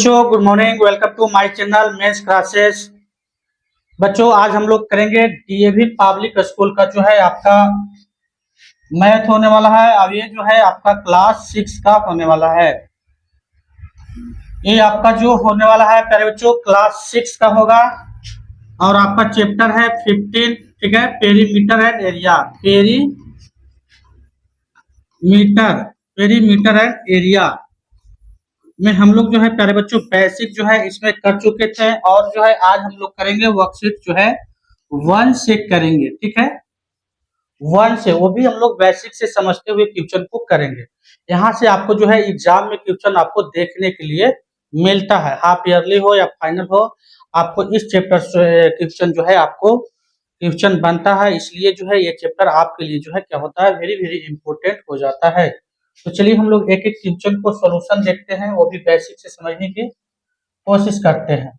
बच्चों good morning, welcome to my channel mains classes. बच्चों आज हम लोग करेंगे डीएवी पब्लिक स्कूल का जो है आपका मैथ होने वाला है। अब ये जो है आपका क्लास 6 का होने वाला है। ये आपका जो होने वाला है प्यारे बच्चों क्लास 6 का होगा और आपका चैप्टर है 15। ठीक है, perimeter and area. Perimeter and area में हम लोग जो है प्यारे बच्चों बेसिक जो है इसमें कर चुके थे और जो है आज हम लोग करेंगे वर्कशीट जो है 1 से करेंगे। ठीक है, 1 से, वो भी हम लोग बेसिक से समझते हुए क्वेश्चन को करेंगे। यहाँ से आपको जो है एग्जाम में क्वेश्चन आपको देखने के लिए मिलता है, हाफ ईयरली हो या फाइनल हो, आपको इस चैप्टर से क्वेश्चन जो है आपको क्वेश्चन बनता है। इसलिए जो है ये चैप्टर आपके लिए जो है क्या होता है, वेरी वेरी इंपॉर्टेंट हो जाता है। तो चलिए हम लोग एक एक क्वेश्चन को सॉल्यूशन देखते हैं, वो भी बेसिक से समझने की कोशिश करते हैं।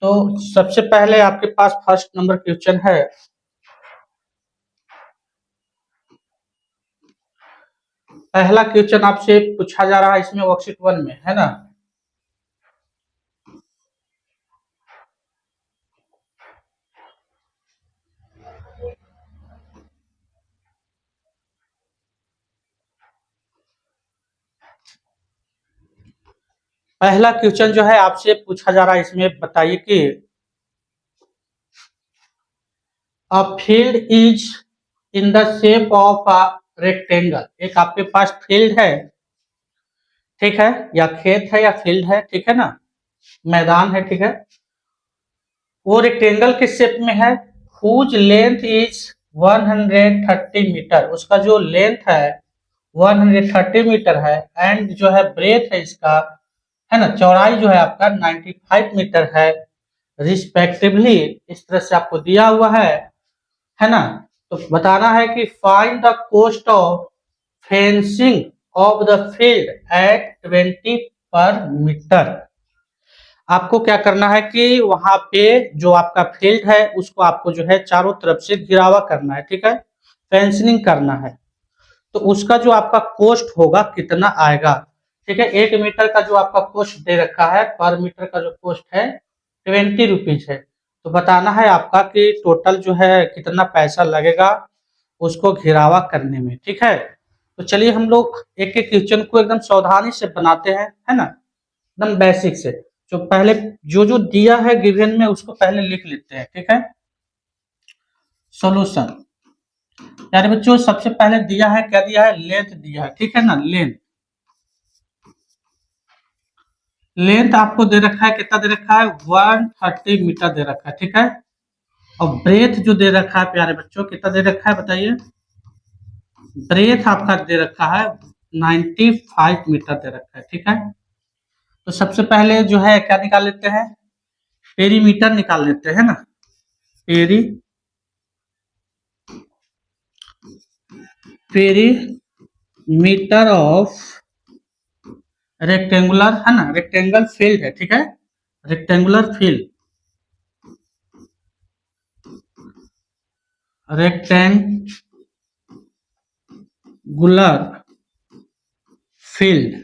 तो सबसे पहले आपके पास फर्स्ट नंबर क्वेश्चन है। पहला क्वेश्चन आपसे पूछा जा रहा है इसमें वर्कशीट 1 में, है ना। पहला क्वेश्चन जो है आपसे पूछा जा रहा है इसमें, बताइए कि a field is in the shape of a rectangle. एक आपके पास फील्ड है, ठीक है, या खेत है या फील्ड है, ठीक है ना, मैदान है, ठीक है। वो रेक्टेंगल के शेप में है। Whose length is 130 metre. उसका जो लेंथ है 130 मीटर है एंड जो है ब्रेथ है इसका, है ना, चौड़ाई जो है आपका 95 मीटर है रिस्पेक्टिवली। इस तरह से आपको दिया हुआ है ना। तो बताना है कि find the cost of fencing of the field at 20 पर मीटर। आपको क्या करना है कि वहां पे जो आपका फील्ड है उसको आपको जो है चारों तरफ से घिरावा करना है, ठीक है, फेंसिंग करना है। तो उसका जो आपका कॉस्ट होगा कितना आएगा, ठीक है। 1 मीटर का जो आपका कॉस्ट दे रखा है, पर मीटर का जो कॉस्ट है 20 रुपीज है। तो बताना है आपका कि टोटल जो है कितना पैसा लगेगा उसको घिरावा करने में, ठीक है। तो चलिए हम लोग एक एक क्वेश्चन को एकदम सावधानी से बनाते हैं, है ना, एकदम बेसिक से। जो पहले जो जो दिया है गिवन में उसको पहले लिख लेते हैं, ठीक है। सॉल्यूशन यार बच्चों सबसे पहले दिया है, क्या दिया है, लेंथ दिया है, ठीक है ना। लेंथ आपको दे रखा है, कितना दे रखा है, 130 मीटर दे रखा है, ठीक है। और ब्रेथ जो दे रखा है प्यारे बच्चों कितना दे रखा है बताइए, ब्रेथ आपका दे रखा है 95 मीटर दे रखा है, ठीक है। तो सबसे पहले जो है क्या निकाल लेते हैं, पेरीमीटर निकाल लेते हैं ना। पेरीमीटर ऑफ रेक्टेंगुलर, है ना, रेक्टेंगल फील्ड है, ठीक है, rectangular field, rectangular field,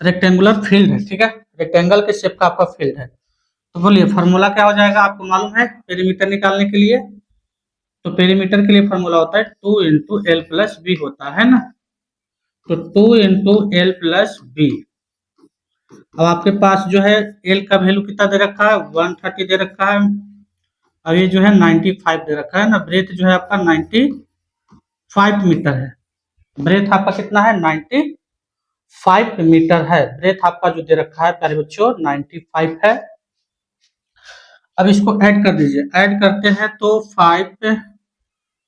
rectangular field है, ठीक है, रेक्टेंगल के शेप का आपका फील्ड है। तो बोलिए फॉर्मूला क्या हो जाएगा, आपको मालूम है पेरीमीटर निकालने के लिए। तो पेरीमीटर के लिए फॉर्मूला होता है 2 इंटू एल प्लस बी होता है ना। तो 2 इंटू एल प्लस बी। अब आपके पास जो है एल का वैल्यू कितना दे रखा है, 130 दे रखा है। अब ये जो है 95 दे रखा है ना। ब्रेथ जो है आपका 95 मीटर है। ब्रेथ आपका कितना है, 95 मीटर है। ब्रेथ आपका जो दे रखा है प्यारे बच्चों 95 है। अब इसको ऐड कर दीजिए, ऐड करते हैं तो 5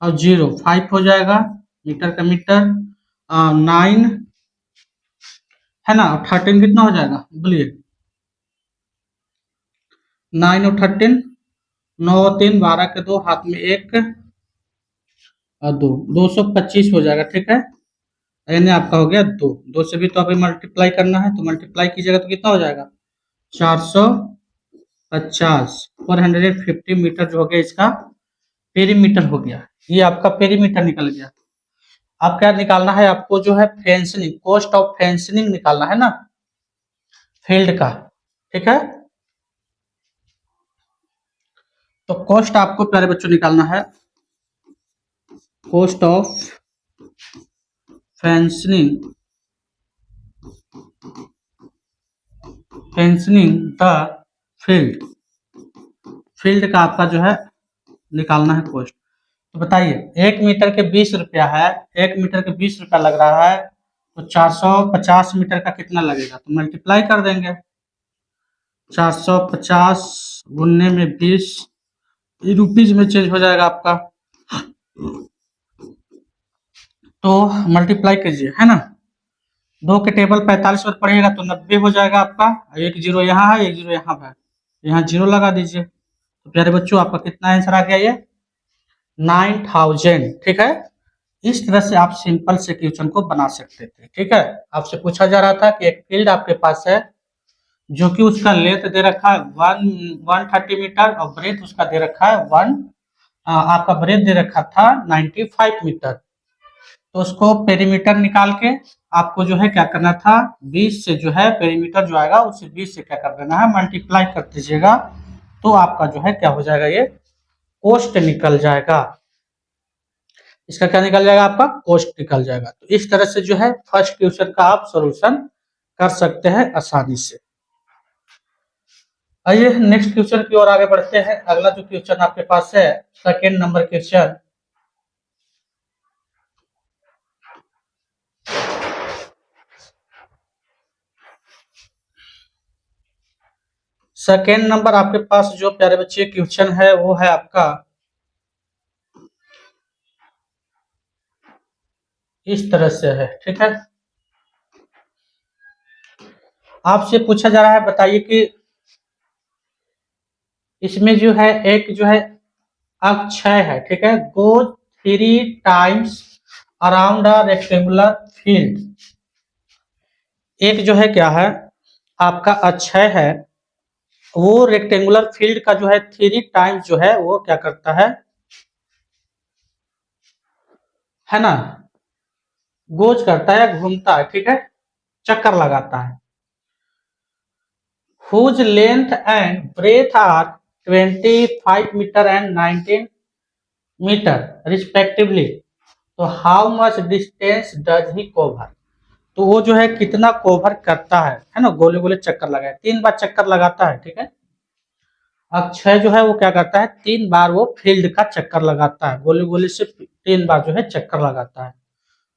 और 0 5 हो जाएगा, मीटर का मीटर, 9 है ना, 13 कितना हो जाएगा बोलिए, 9 और 13, 9 और 3 12 के 2, हाथ में 1 और 2, 225 हो जाएगा, ठीक है। यानी आपका हो गया 2, 2 से भी तो अभी मल्टीप्लाई करना है, तो मल्टीप्लाई कीजिएगा तो कितना हो जाएगा, 450, 450 मीटर जो हो गया इसका पेरीमीटर हो गया। ये आपका पेरीमीटर निकल गया। अब क्या निकालना है आपको, जो है फेंसिंग, कॉस्ट ऑफ फेंसिंग निकालना है ना, फील्ड का। ठीक है, तो कॉस्ट आपको प्यारे बच्चों निकालना है, cost of fencing, fencing the field, field का आपका जो है निकालना है कॉस्ट। तो बताइए, 1 मीटर के 20 रुपया है, 1 मीटर के 20 रुपया लग रहा है, तो 450 मीटर का कितना लगेगा, तो मल्टीप्लाई कर देंगे, 450 गुनने में 20, रुपीज में चेंज हो जाएगा आपका, तो मल्टीप्लाई कीजिए, है ना, 2 के टेबल 45 पर पड़ेगा तो 90 हो जाएगा आपका, एक जीरो यहाँ है, एक जीरो यहाँ है, यहाँ जीरो लगा दीजिए। तो प्यारे बच्चों आपका कितना आंसर आ गया, ये 9000। ठीक है, इस तरह से आप सिंपल से क्वेश्चन को बना सकते थे। ठीक है, आपसे पूछा जा रहा था कि एक फील्ड आपके पास है, जो कि उसका लेंथ दे रखा है 130 मीटर और ब्रेथ उसका दे रखा है आपका ब्रेथ दे रखा था 95 मीटर। तो उसको पेरीमीटर निकाल के आपको जो है क्या करना था, 20 से जो है पेरीमीटर जो आएगा उसे 20 से क्या कर देना है, मल्टीप्लाई कर दीजिएगा, तो आपका जो है क्या हो जाएगा, ये कोस्ट निकल जाएगा, इसका क्या निकल जाएगा, आपका कोस्ट निकल जाएगा। तो इस तरह से जो है फर्स्ट क्वेश्चन का आप सॉल्यूशन कर सकते हैं आसानी से। आइए नेक्स्ट क्वेश्चन की ओर आगे बढ़ते हैं। अगला जो क्वेश्चन आपके पास है, second number question, second number आपके पास जो प्यारे बच्चे क्वेश्चन है वो है आपका इस तरह से है। ठीक है, आपसे पूछा जा रहा है, बताइए कि इसमें जो है एक जो है अक्षय है, ठीक है, गो 3 times around a rectangular field. एक जो है क्या है आपका अक्षय है, वो रेक्टेंगुलर फील्ड का जो है 3 टाइम्स जो है वो क्या करता है ना, गोज करता है, घूमता है, ठीक है, चक्कर लगाता है। Whose length and breadth are 25 metre and 19 metre respectively, तो how much distance does he cover, तो वो जो है कितना कवर करता है ना, गोले गोले चक्कर लगाए, 3 बार चक्कर लगाता है। ठीक है, अक्षय जो है वो क्या करता है, 3 बार वो फील्ड का चक्कर लगाता है, गोले गोले से 3 बार जो है चक्कर लगाता है।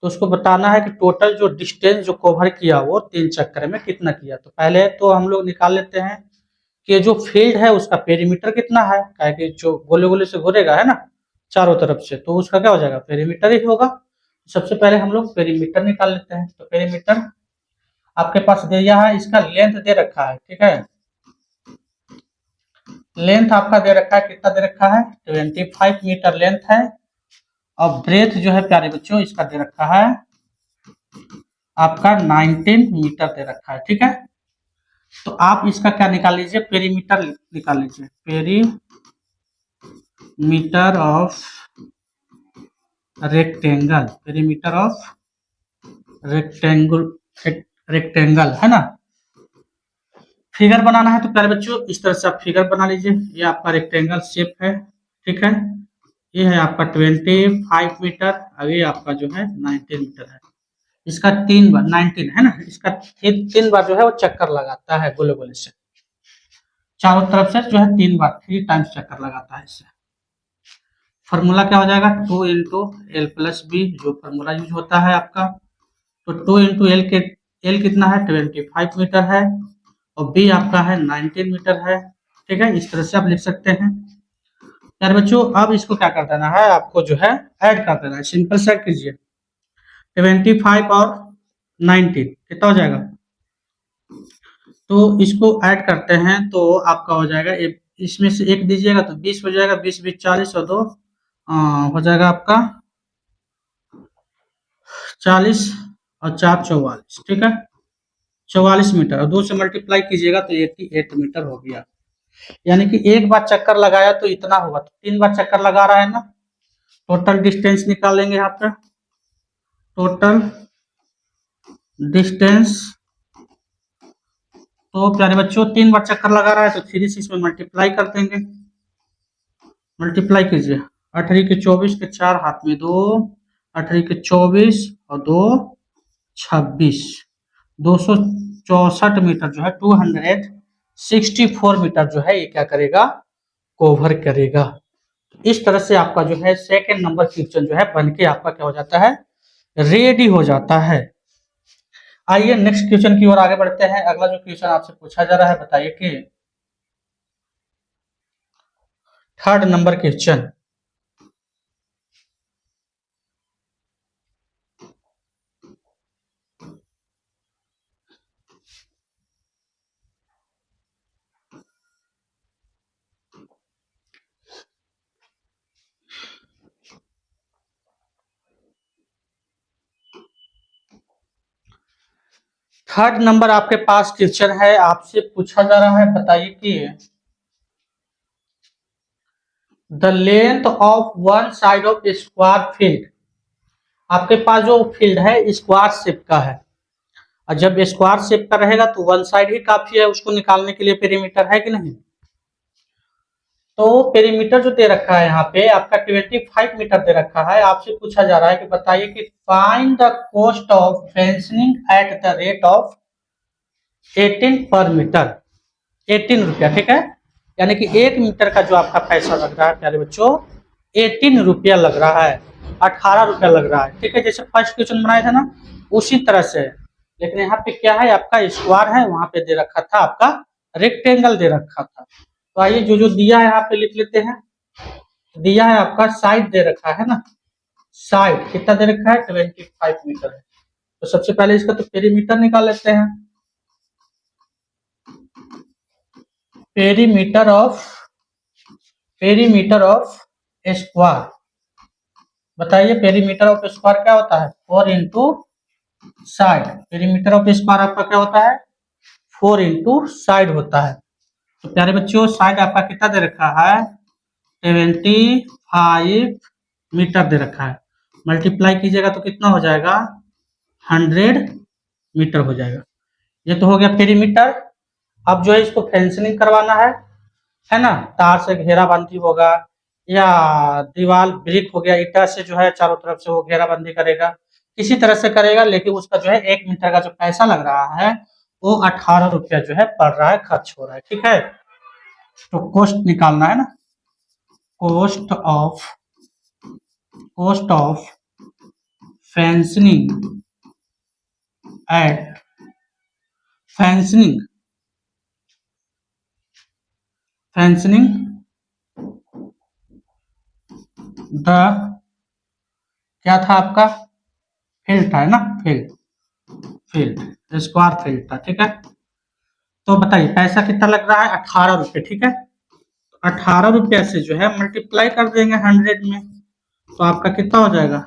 तो उसको बताना है कि टोटल जो डिस्टेंस जो कवर किया वो 3 चक्कर में कितना किया। तो पहले तो हम लोग निकाल लेते हैं कि जो फील्ड है उसका पेरीमीटर कितना है, क्या कि जो गोले गोले से घूरेगा है ना चारों तरफ से, तो उसका क्या हो जाएगा, पेरीमीटर ही होगा। सबसे पहले हम लोग पेरीमीटर निकाल लेते हैं। तो पेरीमीटर आपके पास दिया है, इसका लेंथ दे रखा है, ठीक है, लेंथ आपका दे रखा है, कितना दे रखा है, 25 मीटर लेंथ है, और ब्रेथ जो है प्यारे बच्चों इसका दे रखा है आपका 19 मीटर दे रखा है। ठीक है, तो आप इसका क्या निकाल लीजिए, पेरीमीटर निकाल लीजिए, perimeter of rectangle, perimeter of rectangle, rectangle है ना। फिगर बनाना है तो प्यारे बच्चों इस तरह से आप फिगर बना लीजिए, ये आपका रेक्टेंगल शेप है। ठीक है, ये है आपका 25 मीटर, अभी आपका जो है 19 मीटर है, इसका 3 बार 19 है ना, इसका 3 बार जो है वो चक्कर लगाता है गोले गोले से, चारों तरफ से जो है 3 बार 3 टाइम्स चक्कर लगाता है इससे। फॉर्मूला क्या हो जाएगा, 2 × L+B, जो फॉर्मूला यूज होता है आपका, तो 2 × L के L कितना है, 25 मीटर है, और B आपका है 19 मीटर है। ठीक है, इस तरह से आप लिख सकते हैं। यार बच्चों अब इसको क्या कर देना है, आपको जो है ऐड कर देना है, सिंपल से ऐड कीजिए, 25 और 19 कितना हो जाएगा, तो इसको ऐड करते हैं तो आपका हो जाएगा, इसमें से एक दीजिएगा तो 20 हो जाएगा, 20 20 40 और 2 हो जाएगा आपका 40 और 4 44। ठीक है, 44 मीटर, और 2 से मल्टीप्लाई कीजिएगा तो 88 मीटर हो गया। यानी कि एक बार चक्कर लगाया तो इतना होगा, तो 3 बार चक्कर लगा रहा है ना, टोटल डिस्टेंस निकाल लेंगे यहाँ पे, टोटल डिस्टेंस, तो प्यारे बच्चों 3 बार चक्कर लगा रहा है तो 3 से इसमें मल्टीप्लाई कर देंगे। मल्टीप्लाई कीजिए, 8 के 24 के 4 हाथ में 2, 8 के 24 और 2 26, 264 मीटर जो है 264 मीटर जो है ये क्या करेगा, कवर करेगा। इस तरह से आपका जो है सेकंड नंबर क्वेश्चन जो है बन के आपका क्या हो जाता है, रेडी हो जाता है। आइए नेक्स्ट क्वेश्चन की ओर आगे बढ़ते हैं। अगला जो क्वेश्चन आपसे पूछा जा रहा है, बताइए कि third number question, third number आपके पास क्वेश्चन है, आपसे पूछा जा रहा है, बताइए कि the length of one side of square field, आपके पास जो फील्ड है स्क्वायर शेप का है, और जब स्क्वायर शेप का रहेगा तो वन साइड ही काफी है उसको निकालने के लिए, पेरीमीटर है कि नहीं। तो पेरीमीटर जो दे रखा है यहाँ पे आपका 25 मीटर दे रखा है। आपसे पूछा जा रहा है कि बताइए कि find the cost of fencing at the rate of 18 पर मीटर, 18 रुपया, ठीक है। यानी कि 1 मीटर का जो आपका पैसा लग रहा है प्यारे बच्चों 18 रुपया लग रहा है, 18 रुपया लग रहा है, ठीक है। जैसे फर्स्ट क्वेश्चन बनाया था ना उसी तरह से, लेकिन यहाँ पे क्या है आपका स्क्वायर है, वहां पे दे रखा था आपका रेक्टेंगल दे रखा था। तो आइए जो जो दिया है यहाँ पे लिख लेते हैं। दिया है आपका साइड दे रखा है ना, साइड कितना दे रखा है 25 मीटर है। तो सबसे पहले इसका तो पेरीमीटर निकाल लेते हैं। पेरीमीटर ऑफ स्क्वायर, बताइए पेरीमीटर ऑफ स्क्वायर क्या होता है, 4 into side. Perimeter of square आपका क्या होता है, 4 इंटू साइड होता है। तो प्यारे बच्चों साइड आपका कितना दे रखा है, 75 मीटर दे रखा है। मल्टीप्लाई कीजिएगा तो कितना हो जाएगा, 100 मीटर हो जाएगा। ये तो हो गया पेरीमीटर। अब जो है इसको फेंसिंग करवाना है ना, तार से घेराबंदी होगा या दीवार ब्रिक हो गया ईटा से जो है चारों तरफ से वो घेराबंदी करेगा, किसी तरह से करेगा, लेकिन उसका जो है 1 मीटर का जो पैसा लग रहा है वो 18 रुपया जो है पड़ रहा है, खर्च हो रहा है, ठीक है। तो कॉस्ट निकालना है ना, cost of fencing at fencing the, क्या था आपका, फील्ड था, है ना, फील्ड स्क्वायर फील्ड था, ठीक है। तो बताइए पैसा कितना लग रहा है, 18 रुपये, ठीक है। 18 रुपया से जो है मल्टीप्लाई कर देंगे 100 में, तो आपका कितना हो जाएगा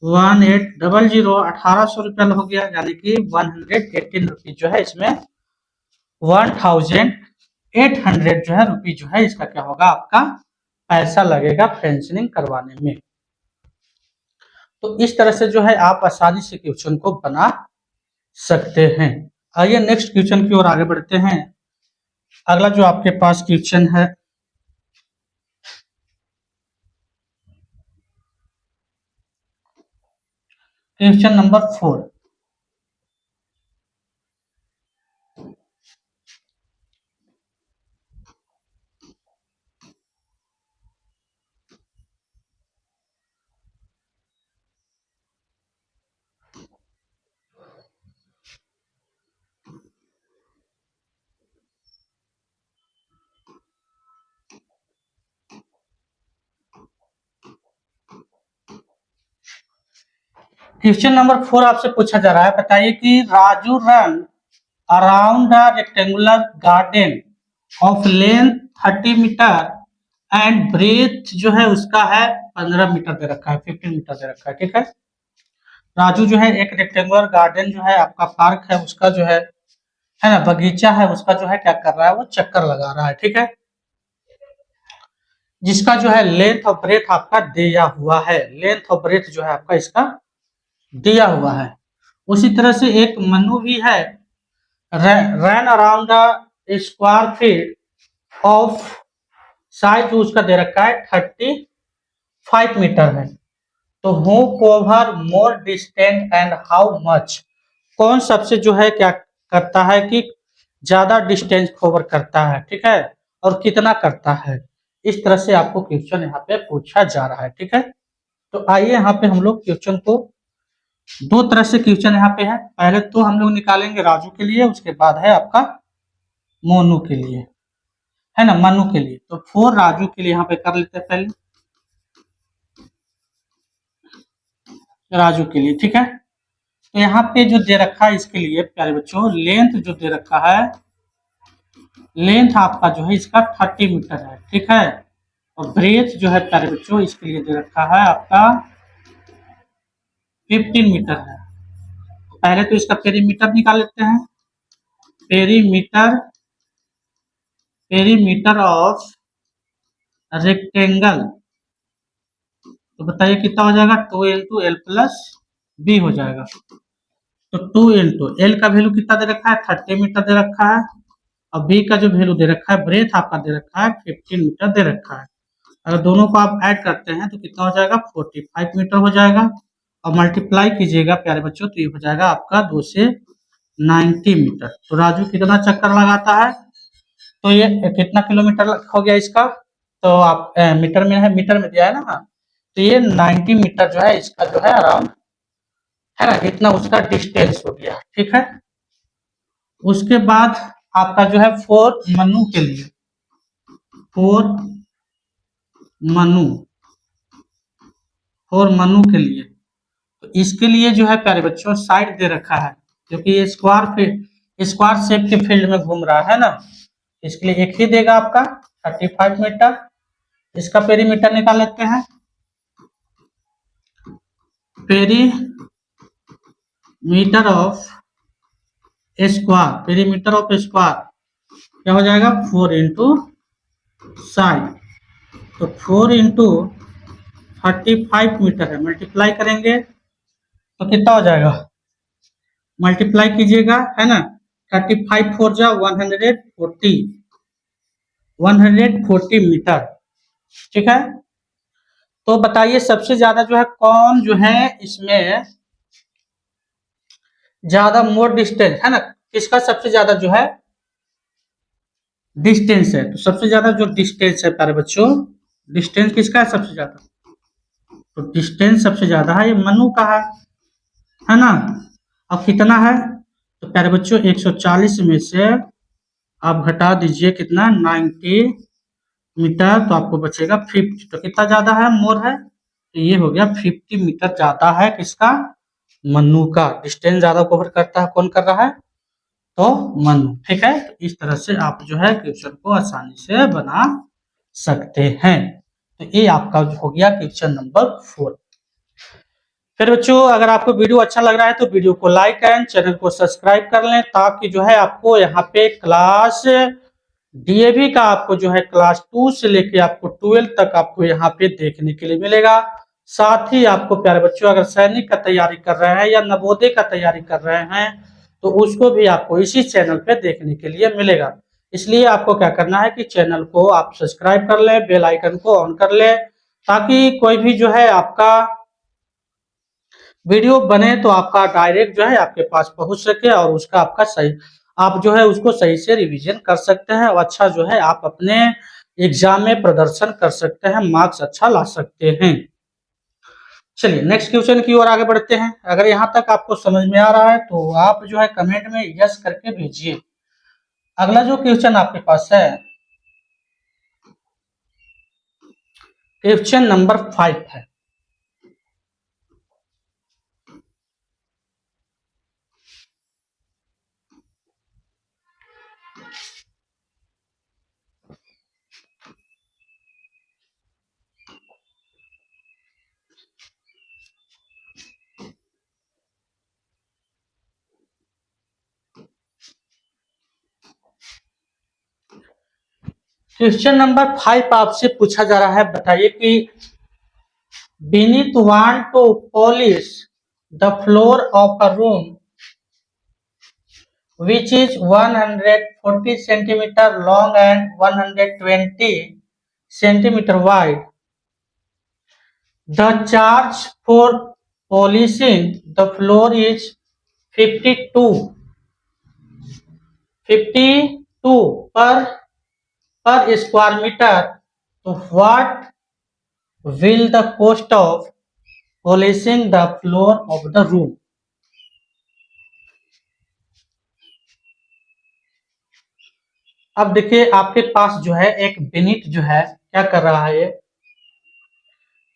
1800, 1800 रुपया हो गया, यानी कि 118 रुपीज जो है इसमें 1800 जो है रुपीज जो है इसका क्या होगा, आपका पैसा लगेगा फेंसिंग करवाने में। तो इस तरह से जो है आप आसानी से क्वेश्चन को बना सकते हैं। आइए नेक्स्ट क्वेश्चन की ओर आगे बढ़ते हैं। अगला जो आपके पास क्वेश्चन है, क्वेश्चन नंबर 4, क्वेश्चन नंबर 4 आपसे पूछा जा रहा है, बताइए कि Raju run around a rectangular garden of length 30 metre and breadth जो है उसका है 15 मीटर दे रखा है, 15 मीटर दे रखा है, ठीक है। राजू जो है एक रेक्टेंगुलर गार्डन जो है आपका पार्क है उसका जो है ना, बगीचा है उसका जो है क्या कर रहा है, वो चक्कर लगा रहा है, ठीक है। जिसका जो है लेंथ और ब्रेथ आपका दिया हुआ है, लेंथ और ब्रेथ जो है आपका इसका दिया हुआ है। उसी तरह से एक मनु भी है, run around a square feet of, size उसका दे रखा है 35 मीटर है। तो who cover more distance and how much, कौन सबसे जो है क्या करता है कि ज्यादा डिस्टेंस कवर करता है, ठीक है, और कितना करता है। इस तरह से आपको क्वेश्चन यहाँ पे पूछा जा रहा है, ठीक है। तो आइए यहाँ पे हम लोग क्वेश्चन को, दो तरह से क्वेश्चन यहाँ पे है। पहले तो हम लोग निकालेंगे राजू के लिए, उसके बाद है आपका मोनू के लिए, है ना, मनु के लिए। तो 4 राजू के लिए यहाँ पे कर लेते हैं पहले, राजू के लिए, ठीक है। तो यहाँ पे जो दे रखा है इसके लिए प्यारे बच्चों, लेंथ जो दे रखा है, लेंथ आपका जो है इसका 30 मीटर है, ठीक है। और ब्रेथ जो है प्यारे बच्चों इसके लिए दे रखा है आपका 15 मीटर है। पहले तो इसका पेरीमीटर निकाल लेते हैं। पेरीमीटर, पेरीमीटर ऑफ रेक्टेंगल, तो बताइए कितना हो जाएगा, 2 इंटू एल प्लस बी हो जाएगा। तो 2 इंटू एल का वैल्यू कितना दे रखा है, 30 मीटर दे रखा है, और बी का जो वैल्यू दे रखा है, ब्रेथ आपका दे रखा है 15 मीटर दे रखा है। अगर दोनों को आप ऐड करते हैं तो कितना हो जाएगा, 45 मीटर हो जाएगा। और मल्टीप्लाई कीजिएगा प्यारे बच्चों तो ये हो जाएगा आपका 2 से 90 मीटर। तो राजू कितना चक्कर लगाता है, तो ये कितना किलोमीटर हो गया इसका, तो आप मीटर में है, मीटर में दिया है ना, तो ये 90 मीटर जो है इसका जो है अराउंड, है ना, इतना उसका डिस्टेंस हो गया, ठीक है। उसके बाद आपका जो है 4 मनु के लिए, 4 मनु, 4 मनु के लिए, तो इसके लिए जो है प्यारे बच्चों साइड दे रखा है, क्योंकि ये स्क्वायर शेप के फील्ड में घूम रहा है ना, इसके लिए एक ही देगा आपका 35 मीटर। इसका पेरीमीटर निकाल लेते हैं। Perimeter of square, perimeter of square क्या हो जाएगा, 4 इंटू साइड, तो 4 इंटू 35 मीटर है, मल्टीप्लाई करेंगे तो कितना हो जाएगा, मल्टीप्लाई कीजिएगा, है ना, 35 4 जा 140, 140 मीटर, ठीक है। तो बताइए सबसे ज्यादा जो है कौन जो है इसमें ज्यादा मोर डिस्टेंस, है ना, किसका सबसे ज्यादा जो है डिस्टेंस है। तो सबसे ज्यादा जो डिस्टेंस है प्यारे बच्चों, डिस्टेंस किसका है सबसे ज्यादा, तो डिस्टेंस सबसे ज्यादा है ये मनु का है ना। अब कितना है, तो प्यारे बच्चों 140 में से आप घटा दीजिए कितना, 90 मीटर, तो आपको बचेगा 50। तो कितना ज्यादा है, मोर है, तो ये हो गया 50 मीटर ज्यादा है किसका, मनु का। डिस्टेंस ज्यादा कवर करता है, कौन कर रहा है, तो मनु, ठीक है। तो इस तरह से आप जो है क्वेश्चन को आसानी से बना सकते हैं। तो ये आपका हो गया क्वेश्चन नंबर 4। फिर बच्चों अगर आपको वीडियो अच्छा लग रहा है तो वीडियो को लाइक करें, चैनल को सब्सक्राइब कर लें, ताकि जो है आपको यहाँ पे क्लास डीएवी का आपको जो है क्लास 2 से लेके आपको 12 तक आपको यहाँ पे देखने के लिए मिलेगा। साथ ही आपको प्यारे बच्चों अगर सैनिक का तैयारी कर रहे हैं या नवोदय का तैयारी कर रहे हैं तो उसको भी आपको इसी चैनल पे देखने के लिए मिलेगा। इसलिए आपको क्या करना है कि चैनल को आप सब्सक्राइब कर लें, बेल आइकन को ऑन कर लें, ताकि कोई भी जो है आपका वीडियो बने तो आपका डायरेक्ट जो है आपके पास पहुंच सके, और उसका आपका सही, आप जो है उसको सही से रिवीजन कर सकते हैं, और अच्छा जो है आप अपने एग्जाम में प्रदर्शन कर सकते हैं, मार्क्स अच्छा ला सकते हैं। चलिए नेक्स्ट क्वेश्चन की ओर आगे बढ़ते हैं। अगर यहाँ तक आपको समझ में आ रहा है तो आप जो है कमेंट में यस करके भेजिए। अगला जो क्वेश्चन आपके पास है क्वेश्चन नंबर 5 है। क्वेश्चन नंबर 5 आपसे पूछा जा रहा है, बताइए कि Beneath want to polish the floor of a room which is 140 centimeter long and 120 centimeter wide. The charge for polishing the floor is 52 per square meter. So what will the cost of polishing the floor of the room? अब देखिए आपके पास जो है एक बिनिट जो है क्या कर रहा है, ये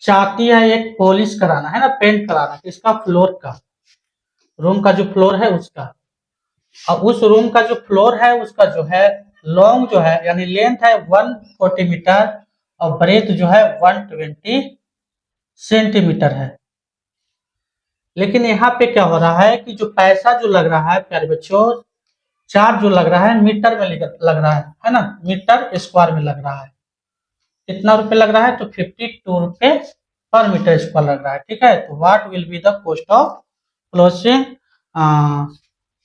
चाहती है एक पॉलिश कराना है ना, पेंट कराना इसका फ्लोर का, रूम का जो फ्लोर है उसका। और उस रूम का जो फ्लोर है उसका जो है लॉन्ग जो है यानी लेंथ है 140 मीटर और ब्रेथ जो है 120 सेंटीमीटर है। लेकिन यहाँ पे क्या हो रहा है कि जो पैसा जो लग रहा है प्यारे बच्चों, चार्ज जो लग रहा है मीटर में लग रहा है ना, मीटर स्क्वायर में लग रहा है। कितना रुपए लग रहा है तो 52 रुपए पर मीटर स्क्वायर लग रहा है। ठीक है, तो what will be the cost of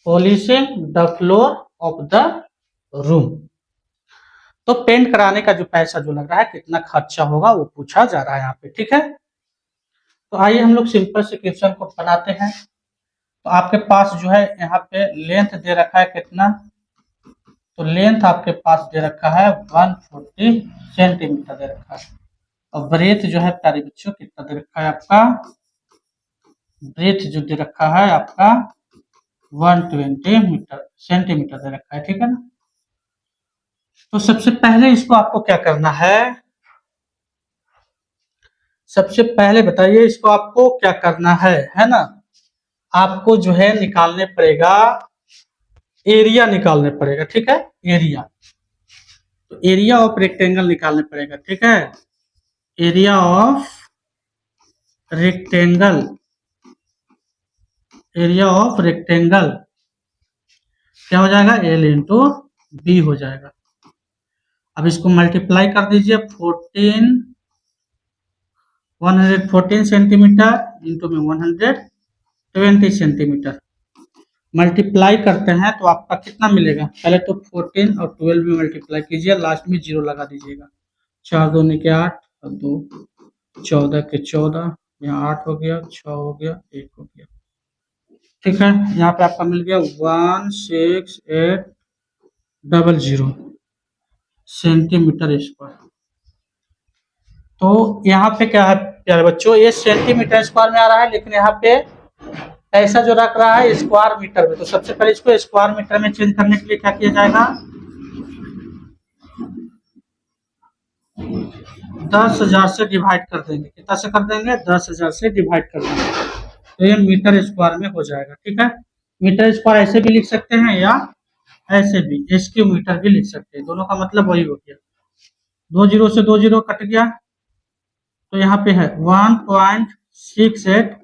polishing the floor of the room. तो पेंट कराने का जो पैसा जो लग रहा है कितना खर्चा होगा वो पूछा जा रहा है यहाँ पे। ठीक है, तो आइए हम लोग सिंपल से क्वेश्चन को बनाते हैं। तो आपके पास जो है यहाँ पे लेंथ दे रखा है कितना, तो लेंथ आपके पास दे रखा है 140 सेंटीमीटर दे रखा है और ब्रेथ जो है प्यारे बच्चों कितना दे रखा है आपका, ब्रेथ जो दे रखा है आपका 120 मीटर सेंटीमीटर दे रखा है। ठीक है ना, तो सबसे पहले इसको आपको क्या करना है, सबसे पहले बताइए इसको आपको क्या करना है ना, आपको जो है निकालने पड़ेगा, एरिया निकालने पड़ेगा। ठीक है, एरिया, तो एरिया ऑफ रेक्टेंगल निकालने पड़ेगा। ठीक है, area of rectangle, area of rectangle क्या हो जाएगा, एल इंटू बी हो जाएगा। अब इसको मल्टीप्लाई कर दीजिए 114 सेंटीमीटर इंटू में 120 सेंटीमीटर मल्टीप्लाई करते हैं तो आपका कितना मिलेगा, पहले तो 14 और 12 में मल्टीप्लाई कीजिए, लास्ट में 0 लगा दीजिएगा। 4 दूनी के 8 और 2 14 के 14, यहाँ 8 हो गया, 6 हो गया, 1 हो गया। ठीक है, यहाँ पे आपका मिल गया 16800 सेंटीमीटर स्क्वायर। तो यहाँ पे क्या है प्यारे बच्चों, ये सेंटीमीटर स्क्वायर में आ रहा है, लेकिन यहाँ पे ऐसा जो रख रहा है स्क्वायर मीटर में। तो सबसे पहले इसको स्क्वायर मीटर में चेंज करने के लिए क्या किया जाएगा, 10,000 से डिवाइड कर देंगे। कितना से कर देंगे, 10,000 से डिवाइड कर देंगे, तो ये मीटर स्क्वायर में हो जाएगा। ठीक है, मीटर स्क्वायर ऐसे भी लिख सकते हैं या ऐसे भी, SQ मीटर भी लिख सकते हैं, दोनों का मतलब वही हो गया। 2 0 से 2 0 कट गया, तो यहाँ पे है 1.68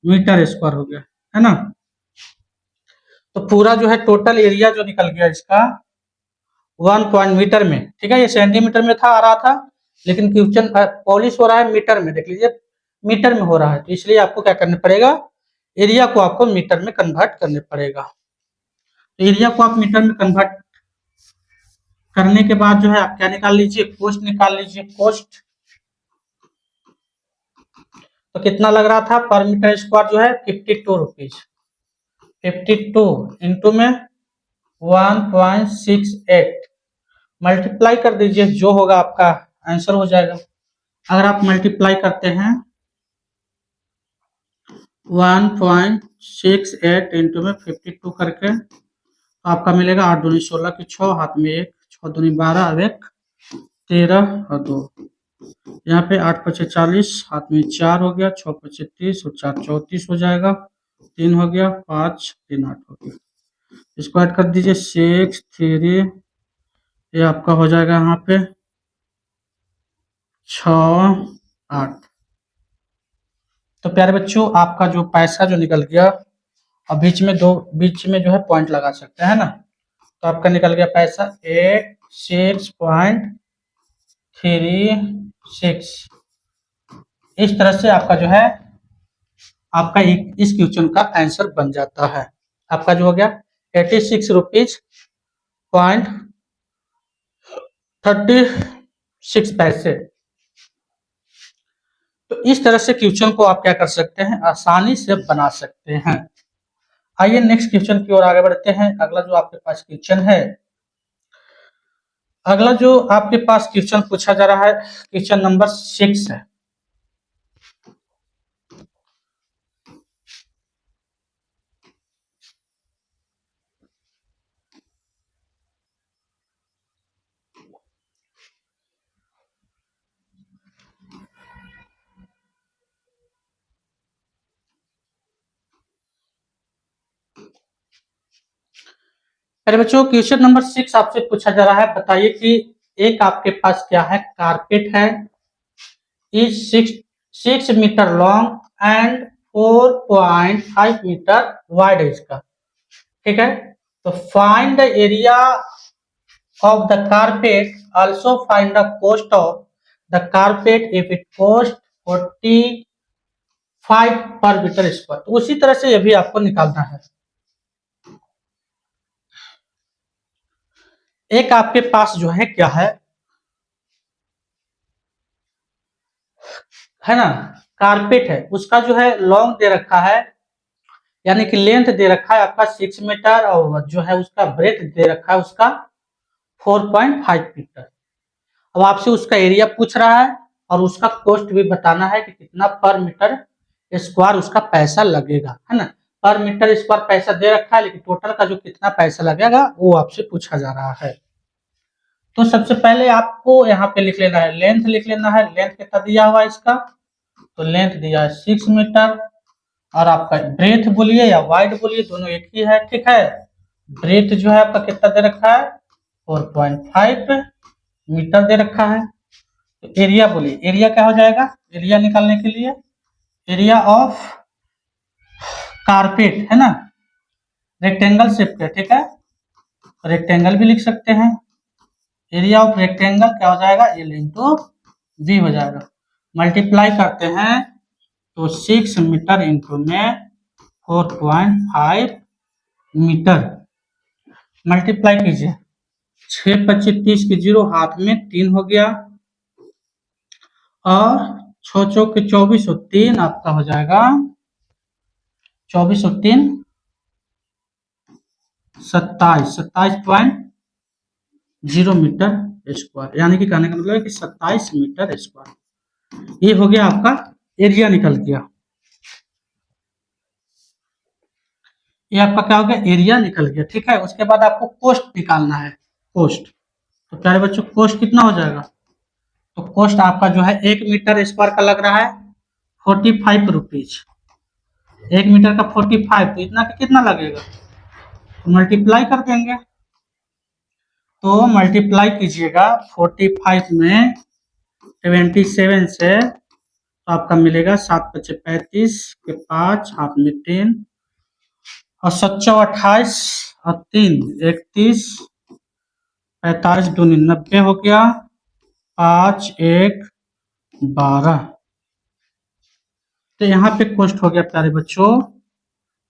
मीटर स्क्वायर हो गया, है ना। तो पूरा जो है टोटल एरिया जो निकल गया इसका 1 मीटर में। ठीक है, ये सेंटीमीटर में था आ रहा था, लेकिन क्वेश्चन पॉलिश हो रहा है मीटर में, देख लीजिए मीटर में हो रहा है, तो इसलिए आपको क्या करना पड़ेगा, एरिया को आपको मीटर में कन्वर्ट करने पड़ेगा। तो एरिया को आप मीटर में कन्वर्ट करने के बाद जो है आप क्या निकाल लीजिए, कॉस्ट निकाल लीजिए। कॉस्ट तो कितना लग रहा था पर मीटर स्क्वायर जो है 52 रुपीज, 52 इंटू में 1.68 मल्टीप्लाई कर दीजिए, जो होगा आपका आंसर हो जाएगा। अगर आप मल्टीप्लाई करते हैं 1.68 इंटू में 52 करके, तो आपका मिलेगा 8 दूनी 16 की 6, हाथ में 1, 6 दूनी 12 और 1 13 और 2, यहाँ पे 8 पचे 40, हाथ में 4 हो गया, 6 पचे 30 और 4 34 हो जाएगा, 3 हो गया, 5 3 8 हो गया। इसको ऐड कर दीजिए 6 3, ये आपका हो जाएगा यहाँ पे 6 8। तो प्यारे बच्चों आपका जो पैसा जो निकल गया, और बीच में जो है पॉइंट लगा सकते हैं ना, तो आपका निकल गया पैसा 86.36। इस तरह से आपका जो है आपका इस क्वेश्चन का आंसर बन जाता है। आपका जो हो गया 86 रुपीज पॉइंट 36 पैसे। तो इस तरह से क्वेश्चन को आप क्या कर सकते हैं, आसानी से बना सकते हैं। आइए नेक्स्ट क्वेश्चन की ओर आगे बढ़ते हैं। अगला जो आपके पास क्वेश्चन है, अगला जो आपके पास क्वेश्चन पूछा जा रहा है, क्वेश्चन नंबर 6 है। अरे बच्चों, क्वेश्चन नंबर 6 आपसे पूछा जा रहा है, बताइए कि एक आपके पास क्या है, कारपेट है, is 6 metre long and 4.5 metre wide है इसका। ठीक है, तो find the area of the carpet, also find the cost of the carpet if it cost 45 per metre square. तो उसी तरह से ये भी आपको निकालना है। एक आपके पास जो है क्या है ना, कारपेट है, उसका जो है लॉन्ग दे रखा है, यानी कि लेंथ दे रखा है आपका 6 मीटर, और जो है उसका ब्रेथ दे रखा है उसका 4.5 मीटर। अब आपसे उसका एरिया पूछ रहा है और उसका कॉस्ट भी बताना है कि कितना पर मीटर स्क्वायर उसका पैसा लगेगा, है ना। पर मीटर स्क्वायर पैसा दे रखा है, लेकिन टोटल का जो कितना पैसा लगेगा वो आपसे पूछा जा रहा है। तो सबसे पहले आपको यहाँ पे लिख लेना है, लेंथ लिख लेना है। लेंथ कितना दिया हुआ है इसका, तो लेंथ दिया है 6 मीटर, और आपका ब्रेथ बोलिए या वाइड बोलिए, दोनों एक ही है। ठीक है, ब्रेथ जो है आपका कितना दे रखा है, 4.5 मीटर दे रखा है। तो एरिया बोलिए, एरिया क्या हो जाएगा, एरिया निकालने के लिए एरिया ऑफ कारपेट है ना, रेक्टेंगल शेप का। ठीक है, रेक्टेंगल भी लिख सकते हैं। एरिया ऑफ रेक्टेंगल क्या हो जाएगा, एल इंटू वी हो जाएगा। मल्टीप्लाई करते हैं तो 6 मीटर इंटू में 4.5 मीटर, मल्टीप्लाई कीजिए, 6 25 30 की 0, हाथ में 3 हो गया, और 6 चौक 24 और 3 आपका हो जाएगा 24 और 3 27.0 मीटर स्क्वायर, यानी कि कहने का मतलब है कि 27 मीटर स्क्वायर। ये हो गया आपका एरिया निकल गया। ये आपका क्या हो गया, एरिया निकल गया। ठीक है, उसके बाद आपको कॉस्ट निकालना है, कॉस्ट। तो प्यारे बच्चों, कॉस्ट कितना हो जाएगा, तो कॉस्ट आपका जो है 1 मीटर स्क्वायर का लग रहा है 45 रुपीज। 1 मीटर का 45, तो इतना का कितना लगेगा, तो मल्टीप्लाई कर देंगे। तो मल्टीप्लाई कीजिएगा 45 में 27 से, तो आपका मिलेगा 7 × 5 = 35 के 5, हाथ में 3, और 7 × 28 और 3 31, 45 दूनी 90 हो गया, 5 1 12। तो यहाँ पे कॉस्ट हो गया प्यारे बच्चों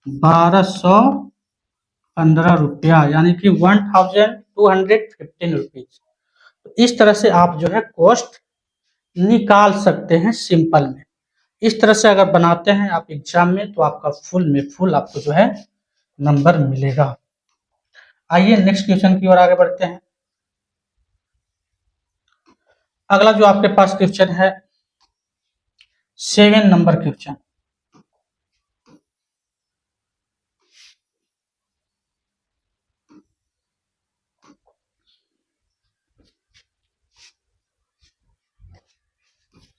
1215 रुपया, यानी कि 1215 रुपीज। तो इस तरह से आप जो है कॉस्ट निकाल सकते हैं सिंपल में। इस तरह से अगर बनाते हैं आप एग्जाम में, तो आपका फुल में फुल आपको जो है नंबर मिलेगा। आइए नेक्स्ट क्वेश्चन की ओर आगे बढ़ते हैं। अगला जो आपके पास क्वेश्चन है 7 number question.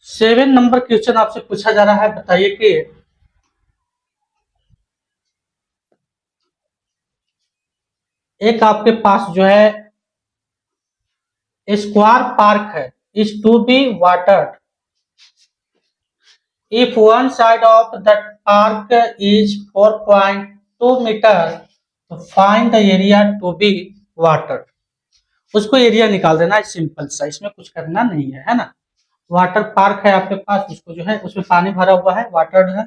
Seven number question आपसे पूछा जा रहा है, बताइए कि एक आपके पास जो है स्क्वायर पार्क है, is to be watered if one side of the park is 4.2 metre, तो find the area to be watered. उसको एरिया निकाल देना है, सिंपल सा, इसमें कुछ करना नहीं है ना। वाटर पार्क है आपके पास, उसको जो है उसमें पानी भरा हुआ है, वाटर्ड है।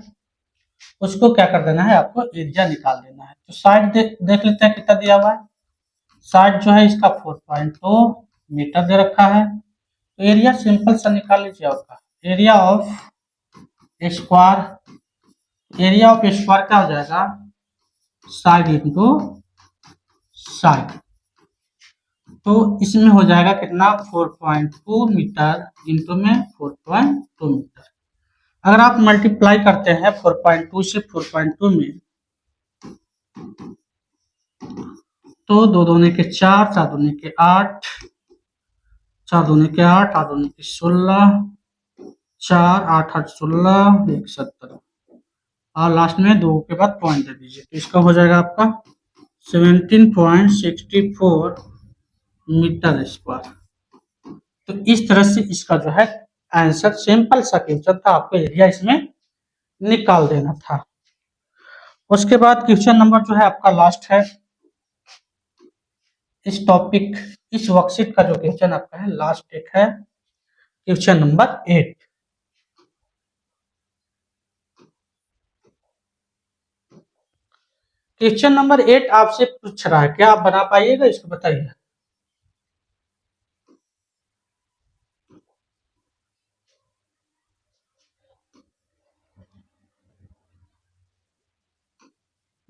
उसको क्या कर देना है, आपको एरिया निकाल देना है। तो साइड देख लेते हैं कितना दिया हुआ है। साइड जो है इसका 4.2 मीटर दे रखा है। तो एरिया सिंपल सा निकाल लीजिए आपका। एरिया ऑफ स्क्वायर क्या हो जाएगा, साइड इंटू साइड। तो इसमें हो जाएगा कितना, 4.2 मीटर इंटू में 4.2 मीटर। अगर आप मल्टीप्लाई करते हैं 4.2 से 4.2 में, तो 2 दूने के 4, 4 दूने के 8, 4 दूने के 8, 8 दूने के 16, 4 8 8 16, 170 और लास्ट में 2 के बाद पॉइंट दे दीजिए। तो इसका हो जाएगा आपका 17.64 मीटर स्क्वायर। तो इस तरह से इसका जो है आंसर, सिंपल सा क्वेश्चन था, आपको एरिया इसमें निकाल देना था। उसके बाद क्वेश्चन नंबर जो है आपका लास्ट है इस टॉपिक, इस वर्कशीट का जो क्वेश्चन आपका है लास्ट एक है क्वेश्चन नंबर 8। क्वेश्चन नंबर 8 आपसे पूछ रहा है, क्या आप बना पाइएगा, इसको बताइए।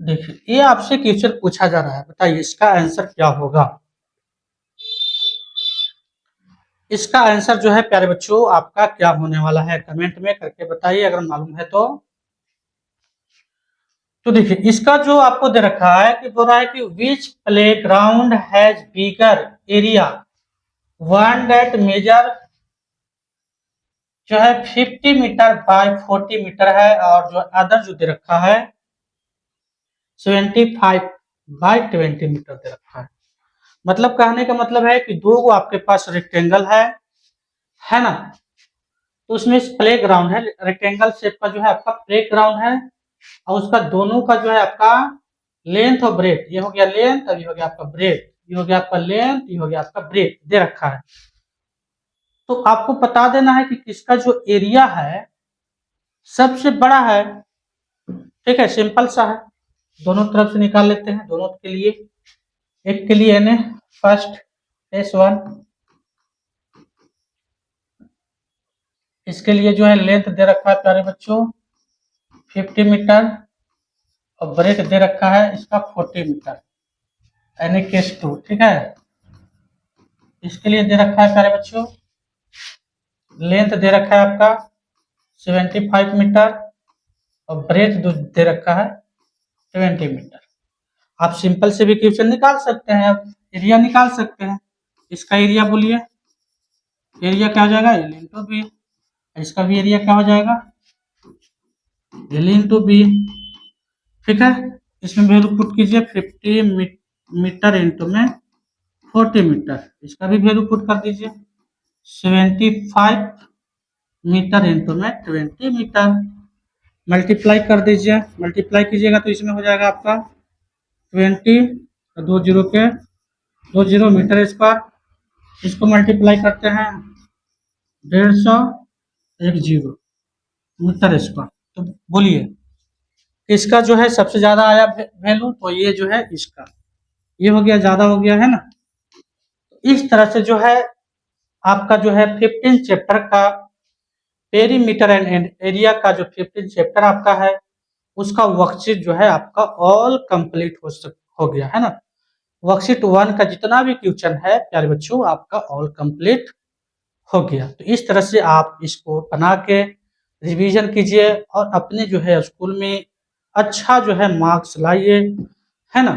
देखिए ये आपसे क्वेश्चन पूछा जा रहा है, बताइए इसका आंसर क्या होगा। इसका आंसर जो है प्यारे बच्चों आपका क्या होने वाला है, कमेंट में करके बताइए अगर मालूम है तो। तो देखिए इसका जो आपको दे रखा है कि बोल रहा है कि which playground has bigger area one that measure जो है 50 मीटर बाय 40 मीटर है, और जो अदर जो दे रखा है 75 बाय 20 मीटर दे रखा है। मतलब कहने का मतलब है कि दो को आपके पास रेक्टेंगल है ना, तो उसमें प्ले ग्राउंड है, रेक्टेंगल शेप का जो है आपका प्ले ग्राउंड है, और उसका दोनों का जो है आपका लेंथ और ब्रेथ, ये हो गया लेंथ और ये हो गया आपका ब्रेथ, ये हो गया आपका लेंथ, ये हो गया आपका ब्रेथ दे रखा है। तो आपको बता देना है कि किसका जो एरिया है सबसे बड़ा है। ठीक है, सिंपल सा है, दोनों तरफ से निकाल लेते हैं, दोनों के लिए। एक के लिए यानी फर्स्ट S1, इसके लिए जो है लेंथ दे रखा है प्यारे बच्चों 50 मीटर और ब्रेथ दे रखा है इसका 40 मीटर यानी केस 2। ठीक है, इसके लिए दे रखा है प्यारे बच्चों लेंथ दे रखा है आपका 75 मीटर और ब्रेथ दे रखा है 20 मीटर। आप सिंपल से भी क्वेश्चन निकाल सकते हैं, आप एरिया निकाल सकते हैं। इसका एरिया बोलिए, एरिया क्या हो जाएगा एल इंटू बी, इसका भी एरिया क्या हो जाएगा एल इंटू बी। ठीक है, इसमें वैल्यू पुट कीजिए 50 मीटर इंटू में 40 मीटर, इसका भी वैल्यू पुट कर दीजिए 75 मीटर इंटू में 20 मीटर। मल्टीप्लाई कर दीजिए, मल्टीप्लाई कीजिएगा तो इसमें हो जाएगा आपका 20 2 जीरो के 2 जीरो मीटर स्क्वायर, इसको मल्टीप्लाई करते हैं 150 1 जीरो मीटर स्क्वायर। तो बोलिए इसका जो है सबसे ज्यादा आया वैल्यू, तो ये जो है इसका ये हो गया, ज्यादा हो गया है ना। इस तरह से जो है आपका जो है 15 चैप्टर का पेरीमीटर एंड एरिया का जो 15 चैप्टर आपका है उसका वर्कशीट जो है आपका ऑल कंप्लीट हो गया है ना। वर्कशीट 1 का जितना भी क्वेश्चन है प्यारे बच्चों आपका ऑल कंप्लीट हो गया। तो इस तरह से आप इसको बना के रिवीजन कीजिए और अपने जो है स्कूल में अच्छा जो है मार्क्स लाइए, है ना।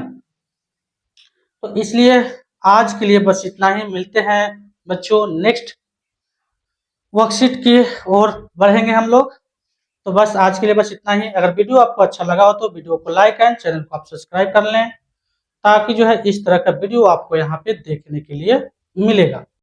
तो इसलिए आज के लिए बस इतना ही, मिलते हैं बच्चों नेक्स्ट वर्कशीट की ओर बढ़ेंगे हम लोग। तो बस आज के लिए बस इतना ही। अगर वीडियो आपको अच्छा लगा हो तो वीडियो को लाइक एंड चैनल को आप सब्सक्राइब कर लें, ताकि जो है इस तरह का वीडियो आपको यहाँ पे देखने के लिए मिलेगा।